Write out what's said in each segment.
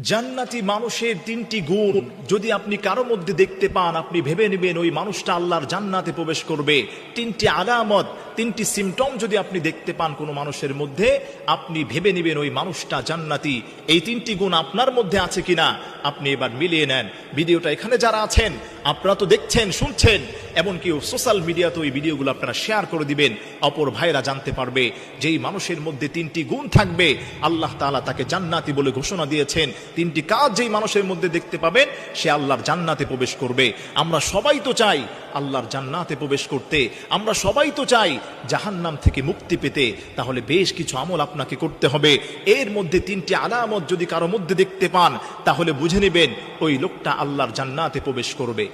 জান্নাতি মানুষের তিনটি গুণ যদি আপনি কারো মধ্যে দেখতে পান, আপনি ভেবে নেবেন ওই মানুষটা আল্লাহর জান্নাতে প্রবেশ করবে। তিনটি আলামত, তিনটি সিমটম যদি আপনি দেখতে পান কোনো মানুষের মধ্যে, আপনি ভেবে নেবেন ওই মানুষটা জান্নাতি। এই তিনটি গুণ আপনার মধ্যে আছে কিনা আপনি এবার মিলিয়ে নেন। ভিডিওটা এখানে যারা আছেন আপনারা তো দেখছেন, শুনছেন, এমনকি সোশ্যাল মিডিয়াতে ওই ভিডিওগুলো আপনারা শেয়ার করে দিবেন, অপর ভাইরা জানতে পারবে। যেই মানুষের মধ্যে তিনটি গুণ থাকবে আল্লাহ তাআলা তাকে জান্নাতি বলে ঘোষণা দিয়েছেন। তিনটি কাজ যেই মানুষের মধ্যে দেখতে পাবেন সে আল্লাহর জান্নাতে প্রবেশ করবে। আমরা সবাই তো চাই আল্লাহর জান্নাতে প্রবেশ করতে, আমরা সবাই তো চাই জাহান্নাম থেকে মুক্তি পেতে। তাহলে বেশ কিছু আমল আপনাকে করতে হবে। এর মধ্যে তিনটি আলামত যদি কারো মধ্যে দেখতে পান তাহলে বুঝে নেবেন ওই লোকটা আল্লাহর জান্নাতে প্রবেশ করবে।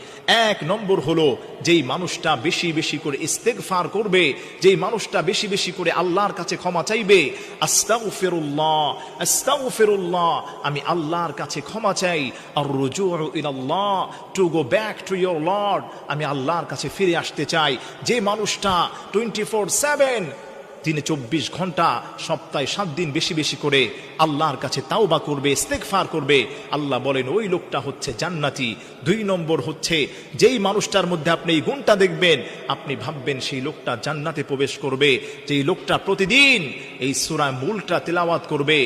এক নম্বর হলো যেই মানুষটা বেশি বেশি করে ইস্তেগফার করবে, যেই মানুষটা বেশি বেশি করে আল্লাহর কাছে ক্ষমা চাইবে। আস্তাগফিরুল্লাহ আস্তাগফিরুল্লাহ, আমি আল্লাহর কাছে ক্ষমা চাই। আর রুজুউ ইলাল্লাহ, to go back to your lord, আমি আল্লাহর কাছে ফিরে আসতে চাই। যে মানুষটা 24/7 দিনে 24 ঘন্টা সপ্তাহে 7 দিন বেশি বেশি করে আল্লাহর কাছে তাওবা করবে, ইস্তেগফার করবে, আল্লাহ বলেন ওই লোকটা হচ্ছে জান্নাতি। 2 নম্বর হচ্ছে যেই মানুষটার মধ্যে আপনি এই গুণটা দেখবেন আপনি ভাববেন সেই লোকটা জান্নাতে প্রবেশ করবে। যেই লোকটা প্রতিদিন এই সূরা মুলকটা তেলাওয়াত করবে,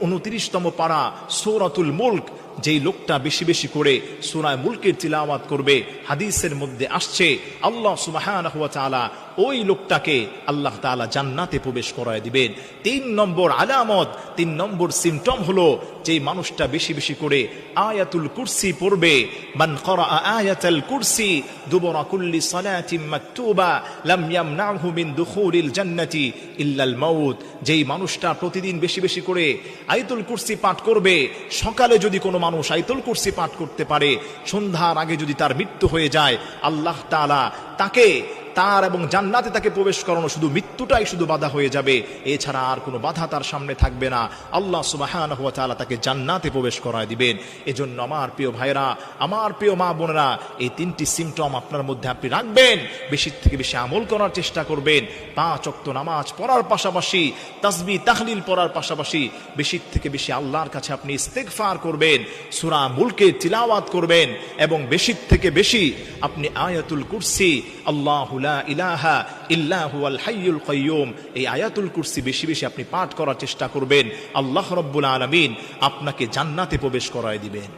29তম পারা সূরাতুল মুলক, যেই লোকটা বেশি বেশি করে সূরা মুলকের তিলাওয়াত করবে, হাদিসের মধ্যে আসছে আল্লাহ সুবহানাহু ওয়া তাআলা ওই লোকটাকে আল্লাহ তাআলা জান্নাতে প্রবেশ করায় দিবেন। 3 নম্বর আলামত, 3 নম্বর সিমটম হলো যেই মানুষটা বেশি বেশি করে আয়াতুল কুরসি পড়বে। মান ক্বারা আয়াতুল কুরসি দুবরা কুল্লি সালাতিন মাকতুবা লাম ইয়ামনাহু মিন দুখুলিল জান্নাতি ইল্লাল মাউত। যেই মানুষটা প্রতিদিন বেশি বেশি করে আয়াতুল কুরসি পাঠ করবে, সকালে যদি কোনো মানুষ আয়াতুল কুরসি পাঠ করতে পারে, সন্ধ্যার আগে যদি তার মৃত্যু হয়ে যায়, আল্লাহ তাআলা তাকে তার এবং জান্নাতে তাকে প্রবেশ করানো শুধু মৃত্যুটাই শুধু বাধা হয়ে যাবে, এছাড়া আর কোনো বাধা তার সামনে থাকবে না। আল্লাহ সুবহানাহু ওয়া তাআলা তাকে জান্নাতে প্রবেশ করায় দিবেন। এজন্য আমার প্রিয় ভাইরা, আমার প্রিয় মা বোনেরা, এই 3টি সিমটম আপনার মধ্যে আপনি রাখবেন, বেশি থেকে বেশি আমল করার চেষ্টা করবেন। 5 ওয়াক্ত নামাজ পড়ার পাশাপাশি, তাসবিহ তাহলিল পড়ার পাশাপাশি বেশি থেকে বেশি আল্লাহর কাছে আপনি ইস্তেগফার করবেন, সূরা মুলকে তিলাওয়াত করবেন, এবং বেশি থেকে বেশি আপনি আয়াতুল কুরসি আল্লাহু লা ইলাহা ইল্লা হুয়াল হাইয়ুল কাইয়ুম, এই আয়াতুল কুরসি বেশি বেশি আপনি পাঠ করার চেষ্টা করবেন। আল্লাহ রাব্বুল আলামিন আপনাকে জান্নাতে প্রবেশ করায় দিবেন।